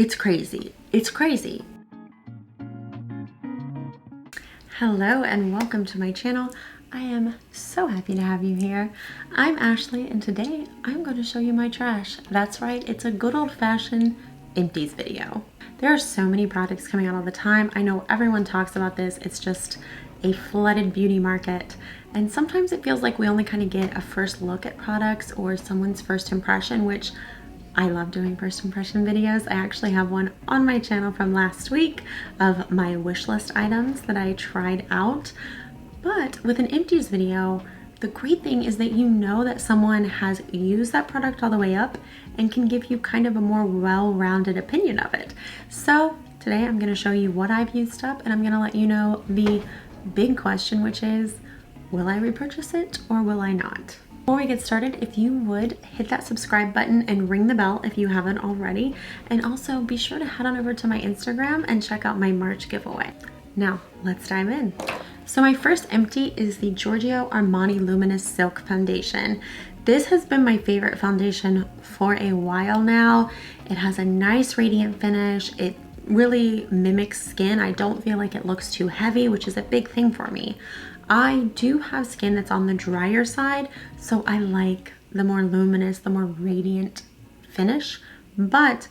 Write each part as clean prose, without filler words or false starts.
It's crazy. It's crazy. Hello and welcome to my channel. I am so happy to have you here. I'm Ashley and today I'm going to show you my trash. That's right, it's a good old-fashioned empties video. There are so many products coming out all the time. I know everyone talks about this. It's just a flooded beauty market. And sometimes it feels like we only kind of get a first look at products or someone's first impression, which I love doing first impression videos. I actually have one on my channel from last week of my wish list items that I tried out. But with an empties video, the great thing is that you know that someone has used that product all the way up and can give you kind of a more well-rounded opinion of it. So today I'm going to show you what I've used up, and I'm going to let you know the big question, which is, will I repurchase it or will I not? Before we get started, if you would hit that subscribe button and ring the bell if you haven't already, and also be sure to head on over to my Instagram and check out my March giveaway. Now let's dive in. So my first empty is the Giorgio Armani Luminous Silk Foundation. This has been my favorite foundation for a while now. It has a nice radiant finish. It really mimics skin. I don't feel like it looks too heavy, which is a big thing for me. I do have skin that's on the drier side, so I like the more luminous, the more radiant finish, but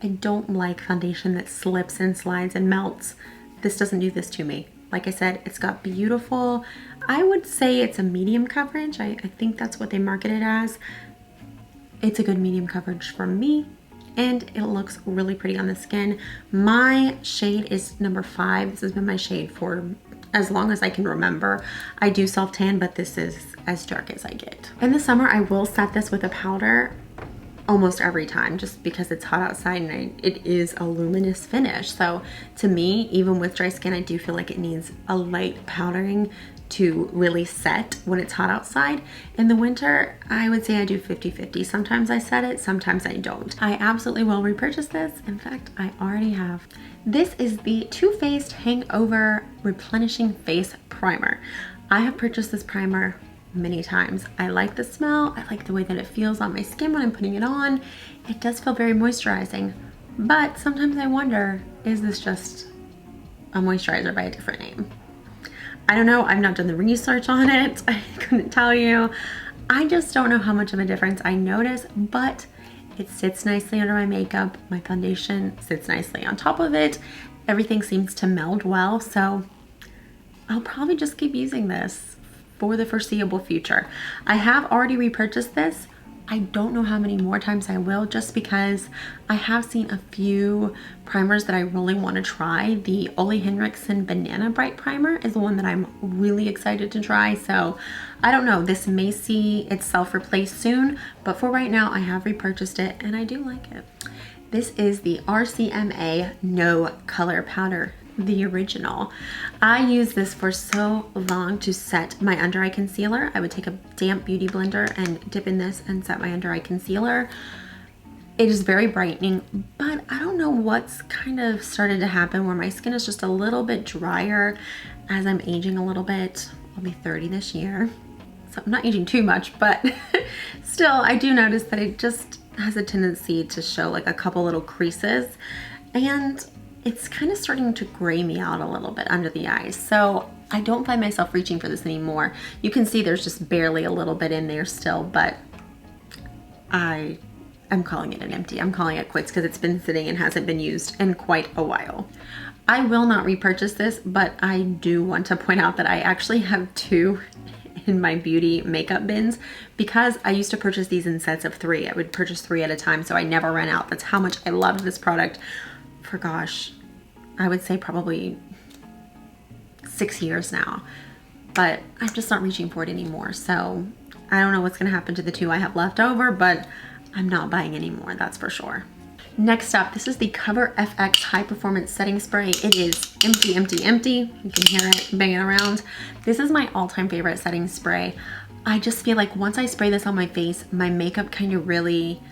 I don't like foundation that slips and slides and melts. This doesn't do this to me. Like I said, it's got beautiful, I would say it's a medium coverage. I think that's what they market it as. It's a good medium coverage for me, and it looks really pretty on the skin. My shade is number 5. This has been my shade for as long as I can remember. I do self tan, but this is as dark as I get. In the summer, I will set this with a powder almost every time, just because it's hot outside and it is a luminous finish. So to me, even with dry skin, I do feel like it needs a light powdering to really set when it's hot outside. In the winter, I would say I do 50-50. Sometimes I set it, sometimes I don't. I absolutely will repurchase this. In fact, I already have. This is the Too Faced Hangover Replenishing Face Primer. I have purchased this primer many times. I like the smell. I like the way that it feels on my skin when I'm putting it on. It does feel very moisturizing, but sometimes I wonder, is this just a moisturizer by a different name? I don't know. I've not done the research on it. I couldn't tell you. I just don't know how much of a difference I notice, but it sits nicely under my makeup. My foundation sits nicely on top of it. Everything seems to meld well, so I'll probably just keep using this for the foreseeable future. I have already repurchased this. I don't know how many more times I will, just because I have seen a few primers that I really want to try. The Henriksen Banana Bright Primer is the one that I'm really excited to try. So I don't know, this may see itself replaced soon, but for right now I have repurchased it and I do like it. This is the RCMA No Color Powder, the original. I used this for so long to set my under eye concealer. I would take a damp beauty blender and dip in this and set my under eye concealer. It is very brightening, but I don't know what's kind of started to happen where my skin is just a little bit drier as I'm aging a little bit. I'll be 30 this year, so I'm not aging too much, but still I do notice that it just has a tendency to show like a couple little creases, and it's kind of starting to gray me out a little bit under the eyes. So I don't find myself reaching for this anymore. You can see there's just barely a little bit in there still, but I'm calling it an empty. I'm calling it quits because it's been sitting and hasn't been used in quite a while. I will not repurchase this, but I do want to point out that I actually have 2 in my beauty makeup bins because I used to purchase these in sets of 3. I would purchase 3 at a time, so I never ran out. That's how much I loved this product for, gosh, I would say probably 6 years now, but I'm just not reaching for it anymore. So I don't know what's gonna happen to the 2 I have left over, but I'm not buying any more, that's for sure. Next up, this is the Cover FX High Performance Setting Spray. It is empty, empty, empty. You can hear it banging around. This is my all-time favorite setting spray. I just feel like once I spray this on my face, my makeup kind of really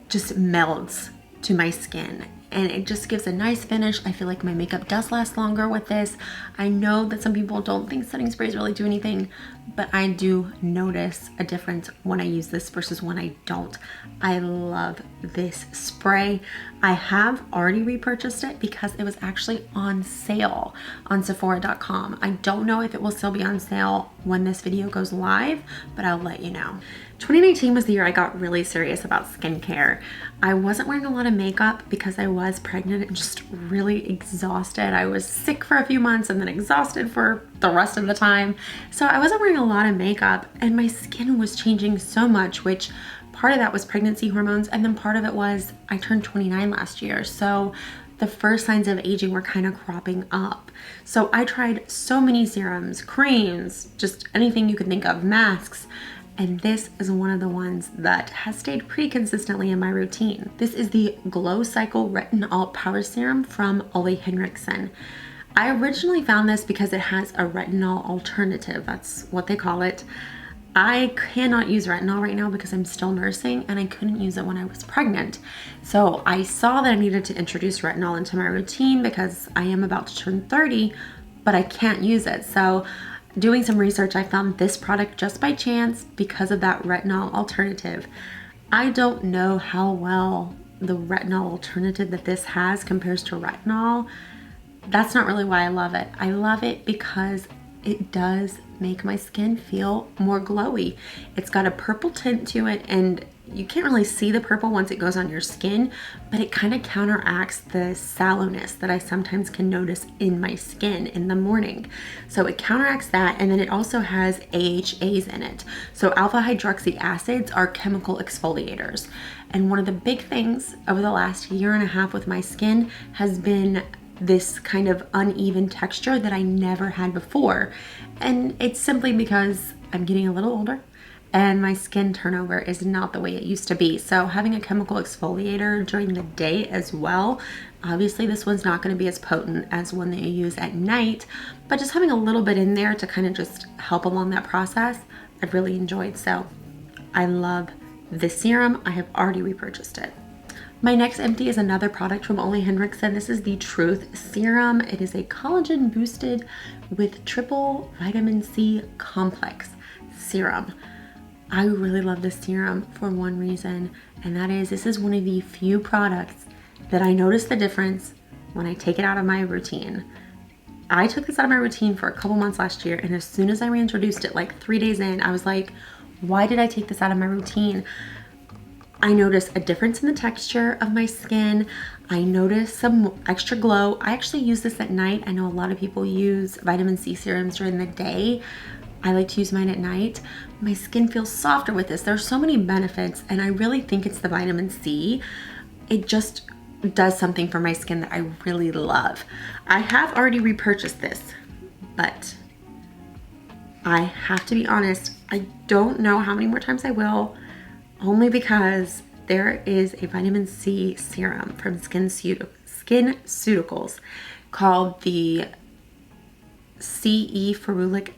just melts to my skin, and it just gives a nice finish. I feel like my makeup does last longer with this. I know that some people don't think setting sprays really do anything, but I do notice a difference when I use this versus when I don't. I love this spray. I have already repurchased it because it was actually on sale on Sephora.com. I don't know if it will still be on sale when this video goes live, but I'll let you know. 2019 was the year I got really serious about skincare. I wasn't wearing a lot of makeup because I was pregnant and just really exhausted. I was sick for a few months and then exhausted for the rest of the time. So I wasn't wearing a lot of makeup and my skin was changing so much, which part of that was pregnancy hormones, and then part of it was I turned 29 last year. So the first signs of aging were kind of cropping up. So I tried so many serums, creams, just anything you could think of, masks, and this is one of the ones that has stayed pretty consistently in my routine. This is the Glow Cycle Retin-ALT Power Serum from Henriksen. I originally found this because it has a retinol alternative. That's what they call it. I cannot use retinol right now because I'm still nursing, and I couldn't use it when I was pregnant. So I saw that I needed to introduce retinol into my routine because I am about to turn 30, but I can't use it. So doing some research, I found this product just by chance because of that retinol alternative. I don't know how well the retinol alternative that this has compares to retinol. That's not really why I love it. I love it because it does make my skin feel more glowy. It's got a purple tint to it, and you can't really see the purple once it goes on your skin, but it kind of counteracts the sallowness that I sometimes can notice in my skin in the morning. So it counteracts that, and then it also has AHAs in it. So alpha hydroxy acids are chemical exfoliators. And one of the big things over the last year and a half with my skin has been this kind of uneven texture that I never had before. And it's simply because I'm getting a little older and my skin turnover is not the way it used to be. So having a chemical exfoliator during the day as well, obviously this one's not going to be as potent as one that you use at night, but just having a little bit in there to kind of just help along that process, I've really enjoyed. So I love this serum. I have already repurchased it. My next empty is another product from Henriksen. This is the Truth Serum. It is a collagen boosted with triple vitamin C complex serum. I really love this serum for one reason, and that is this is one of the few products that I notice the difference when I take it out of my routine. I took this out of my routine for a couple months last year, and as soon as I reintroduced it, like 3 days in, I was like, why did I take this out of my routine? I noticed a difference in the texture of my skin. I noticed some extra glow. I actually use this at night. I know a lot of people use vitamin C serums during the day. I like to use mine at night. My skin feels softer with this. There's so many benefits, and I really think it's the vitamin C. It just does something for my skin that I really love. I have already repurchased this, but I have to be honest, I don't know how many more times I will. Only because there is a vitamin C serum from SkinCeuticals called the CE Ferulic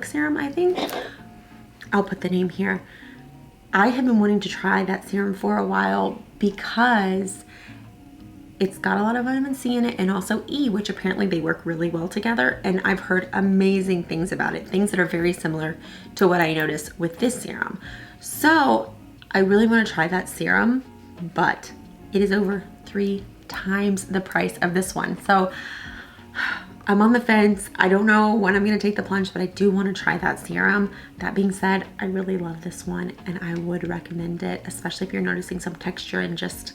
serum, I think. I'll put the name here. I have been wanting to try that serum for a while because it's got a lot of vitamin C in it and also E, which apparently they work really well together. And I've heard amazing things about it, things that are very similar to what I noticed with this serum. So I really want to try that serum, but it is over 3 times the price of this one. So I'm on the fence. I don't know when I'm going to take the plunge, but I do want to try that serum. That being said, I really love this one and I would recommend it, especially if you're noticing some texture and just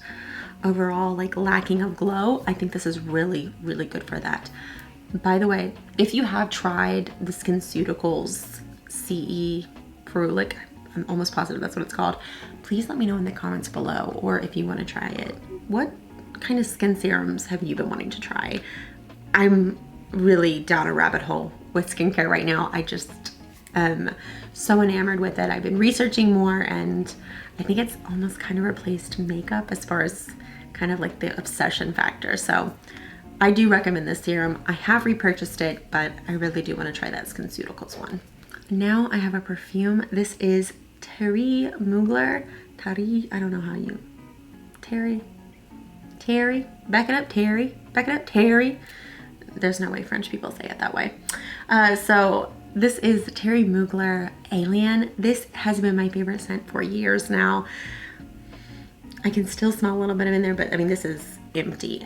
overall like lacking of glow. I think this is really, really good for that. By the way, if you have tried the SkinCeuticals CE Ferulic, I'm almost positive that's what it's called, please let me know in the comments below, or if you want to try it. What kind of skin serums have you been wanting to try? I'm really down a rabbit hole with skincare right now. I just am so enamored with it. I've been researching more, and I think it's almost kind of replaced makeup as far as kind of like the obsession factor. So I do recommend this serum. I have repurchased it, but I really do want to try that SkinCeuticals one. Now I have a perfume. This is Thierry Mugler. Thierry, I don't know how you Thierry. Back it up, Thierry. Back it up, Thierry. There's no way French people say it that way. So this is Thierry Mugler Alien. This has been my favorite scent for years now. I can still smell a little bit of in there, but I mean, this is empty.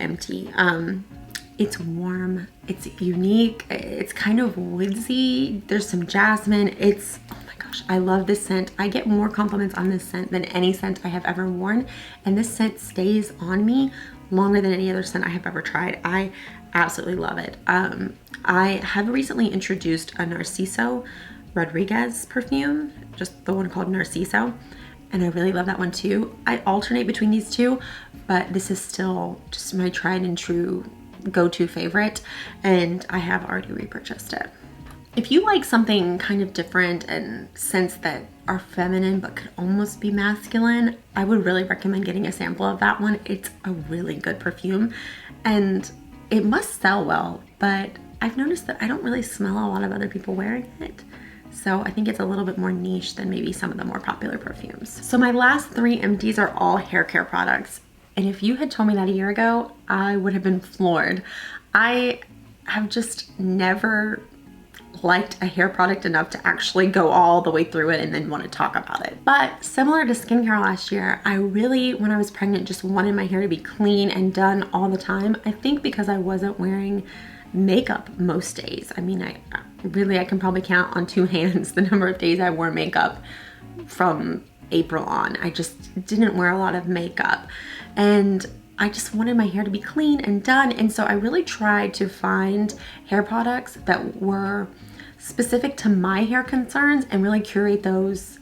It's warm, it's unique, it's kind of woodsy. There's some jasmine. It's, oh my gosh, I love this scent. I get more compliments on this scent than any scent I have ever worn. And this scent stays on me longer than any other scent I have ever tried. I absolutely love it. I have recently introduced a Narciso Rodriguez perfume, just the one called Narciso. And I really love that one too. I alternate between these two, but this is still just my tried and true go-to favorite, and I have already repurchased it. If you like something kind of different and scents that are feminine but could almost be masculine, I would really recommend getting a sample of that one. It's a really good perfume and it must sell well, but I've noticed that I don't really smell a lot of other people wearing it. So I think it's a little bit more niche than maybe some of the more popular perfumes. So my last 3 empties are all hair care products. And if you had told me that a year ago, I would have been floored. I have just never liked a hair product enough to actually go all the way through it and then want to talk about it. But similar to skincare last year, I really, when I was pregnant, just wanted my hair to be clean and done all the time. I think because I wasn't wearing makeup most days. I mean, I can probably count on 2 hands the number of days I wore makeup from April on. I just didn't wear a lot of makeup and I just wanted my hair to be clean and done. And so I really tried to find hair products that were specific to my hair concerns and really curate those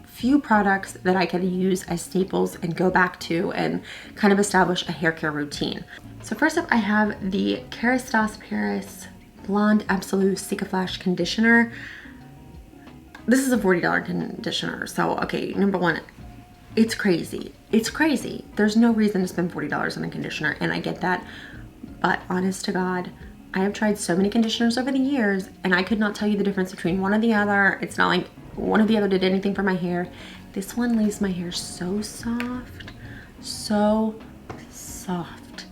few products that I could use as staples and go back to and kind of establish a hair care routine. So first up, I have the Kerastase Paris Blonde ABSOLUCICAFLASH conditioner. This is a $40 conditioner. So, okay, number one, it's crazy. It's crazy. There's no reason to spend $40 on a conditioner, and I get that. But honest to God, I have tried so many conditioners over the years, and I could not tell you the difference between one or the other. It's not like one or the other did anything for my hair. This one leaves my hair so soft, so soft.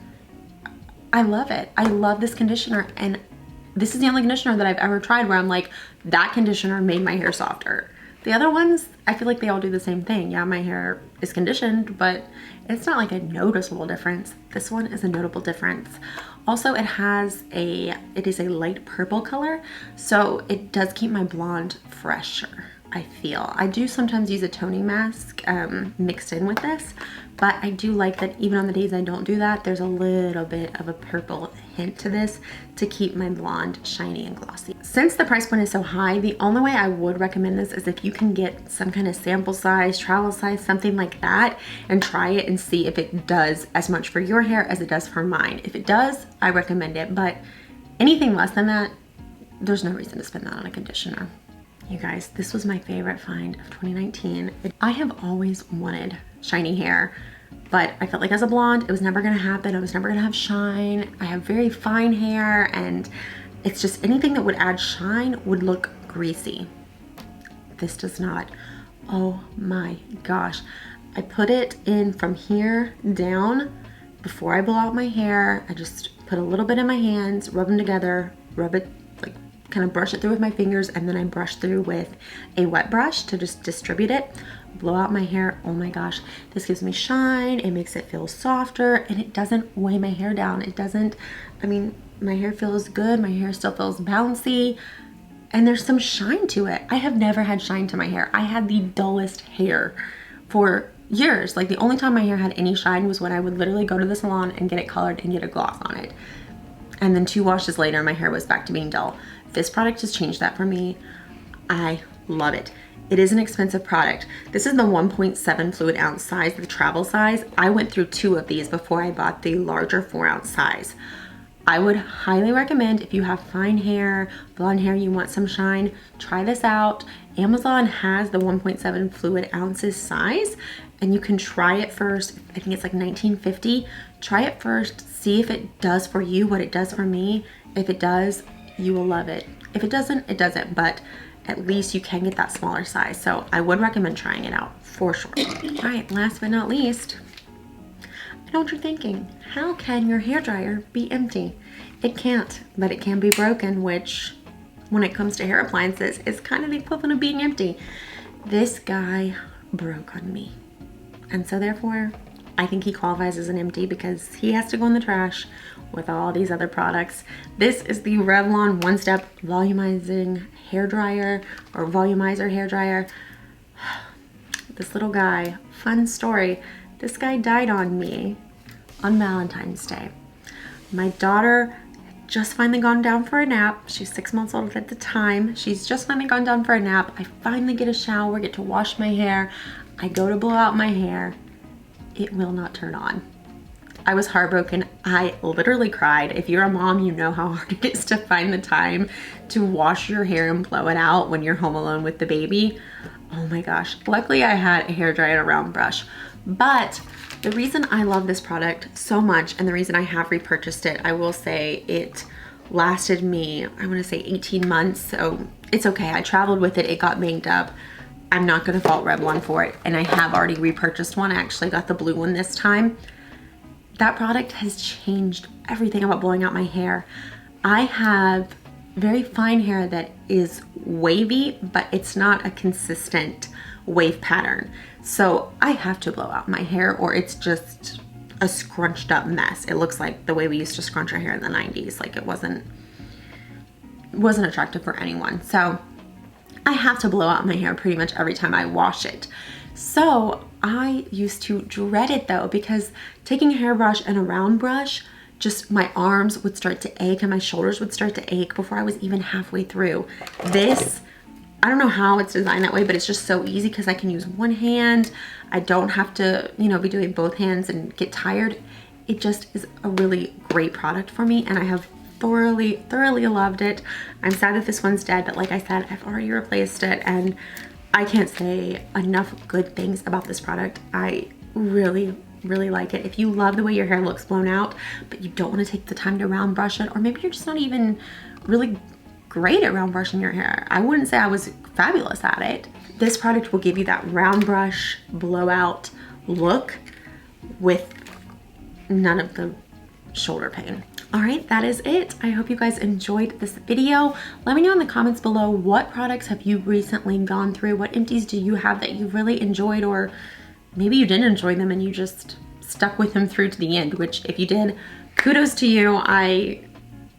I love it. I love this conditioner, and this is the only conditioner that I've ever tried where I'm like, that conditioner made my hair softer. The other ones, I feel like they all do the same thing. Yeah, my hair is conditioned, but it's not like a noticeable difference. This one is a notable difference. Also, it is a light purple color, so it does keep my blonde fresher, I feel. I do sometimes use a toning mask mixed in with this, but I do like that even on the days I don't do that, there's a little bit of a purple hint to this to keep my blonde shiny and glossy. Since the price point is so high, the only way I would recommend this is if you can get some kind of sample size, travel size, something like that, and try it and see if it does as much for your hair as it does for mine. If it does, I recommend it, but anything less than that, there's no reason to spend that on a conditioner. You guys, this was my favorite find of 2019. I have always wanted shiny hair, but I felt like as a blonde, it was never gonna happen. I was never gonna have shine. I have very fine hair, and it's just anything that would add shine would look greasy. This does not. Oh my gosh. I put it in from here down before I blow out my hair. I just put a little bit in my hands, rub them together, rub it, like kind of brush it through with my fingers, and then I brush through with a wet brush to just distribute it, blow out my hair. Oh my gosh, this gives me shine, it makes it feel softer, and it doesn't weigh my hair down. It doesn't, I mean, my hair feels good, my hair still feels bouncy, and there's some shine to it. I have never had shine to my hair. I had the dullest hair for years. Like the only time my hair had any shine was when I would literally go to the salon and get it colored and get a gloss on it. And then 2 washes later, my hair was back to being dull. This product has changed that for me. I love it. It is an expensive product. This is the 1.7 fluid ounce size, the travel size. I went through 2 of these before I bought the larger 4 ounce size. I would highly recommend if you have fine hair, blonde hair, you want some shine, try this out. Amazon has the 1.7 fluid ounces size, and you can try it first. I think it's like $19.50. Try it first, see if it does for you what it does for me. If it does, you will love it. If it doesn't, it doesn't, but at least you can get that smaller size. So I would recommend trying it out for sure. All right, last but not least, I know what you're thinking. How can your hairdryer be empty? It can't, but it can be broken, which when it comes to hair appliances is kind of the equivalent of being empty. This guy broke on me. And so therefore, I think he qualifies as an empty because he has to go in the trash with all these other products. This is the Revlon one-step volumizing hairdryer or volumizer hairdryer. This little guy, fun story. This guy died on me on Valentine's Day. My daughter had just finally gone down for a nap. She's 6 months old at the time. She's just finally gone down for a nap. I finally get a shower, get to wash my hair. I go to blow out my hair. It will not turn on. I was heartbroken. I literally cried. If you're a mom, you know how hard it is to find the time to wash your hair and blow it out when you're home alone with the baby. Oh my gosh. Luckily I had a hairdryer and a round brush. But the reason I love this product so much and the reason I have repurchased it, I will say it lasted me, I want to say 18 months. So it's okay. I traveled with it. It got banged up. I'm not going to fault Revlon for it. And I have already repurchased one. I actually got the blue one this time. That product has changed everything about blowing out my hair. I have very fine hair that is wavy, but it's not a consistent wave pattern. So I have to blow out my hair or it's just a scrunched up mess. It looks like the way we used to scrunch our hair in the 90s. Like it wasn't attractive for anyone. So I have to blow out my hair pretty much every time I wash it. So I used to dread it though, because taking a hairbrush and a round brush, just my arms would start to ache and my shoulders would start to ache before I was even halfway through. This, I don't know how it's designed that way, but it's just so easy because I can use one hand. I don't have to, you know, be doing both hands and get tired. It just is a really great product for me and I have thoroughly loved it. I'm sad that this one's dead, but like I said, I've already replaced it and I can't say enough good things about this product. I really like it. If you love the way your hair looks blown out, but you don't want to take the time to round brush it, or maybe you're just not even really great at round brushing your hair. I wouldn't say I was fabulous at it. This product will give you that round brush blowout look with none of the shoulder pain. All right, that is it. I hope you guys enjoyed this video. Let me know in the comments below, what products have you recently gone through? What empties do you have that you really enjoyed, or maybe you didn't enjoy them and you just stuck with them through to the end, which if you did, kudos to you. I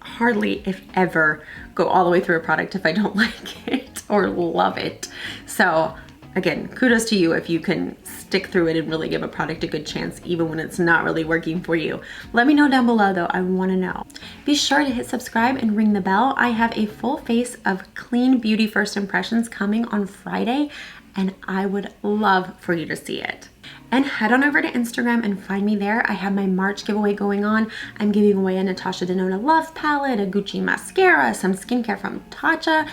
hardly, if ever, go all the way through a product if I don't like it or love it. So again, kudos to you if you can stick through it and really give a product a good chance even when it's not really working for you. Let me know down below though, I want to know. Be sure to hit subscribe and ring the bell. I have a full face of clean beauty first impressions coming on Friday and I would love for you to see it. And head on over to Instagram and find me there. I have my March giveaway going on. I'm giving away a Natasha Denona Love Palette, a Gucci mascara, some skincare from Tatcha.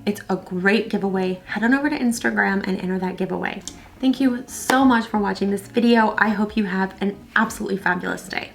It's a great giveaway. Head on over to Instagram and enter that giveaway. Thank you so much for watching this video. I hope you have an absolutely fabulous day.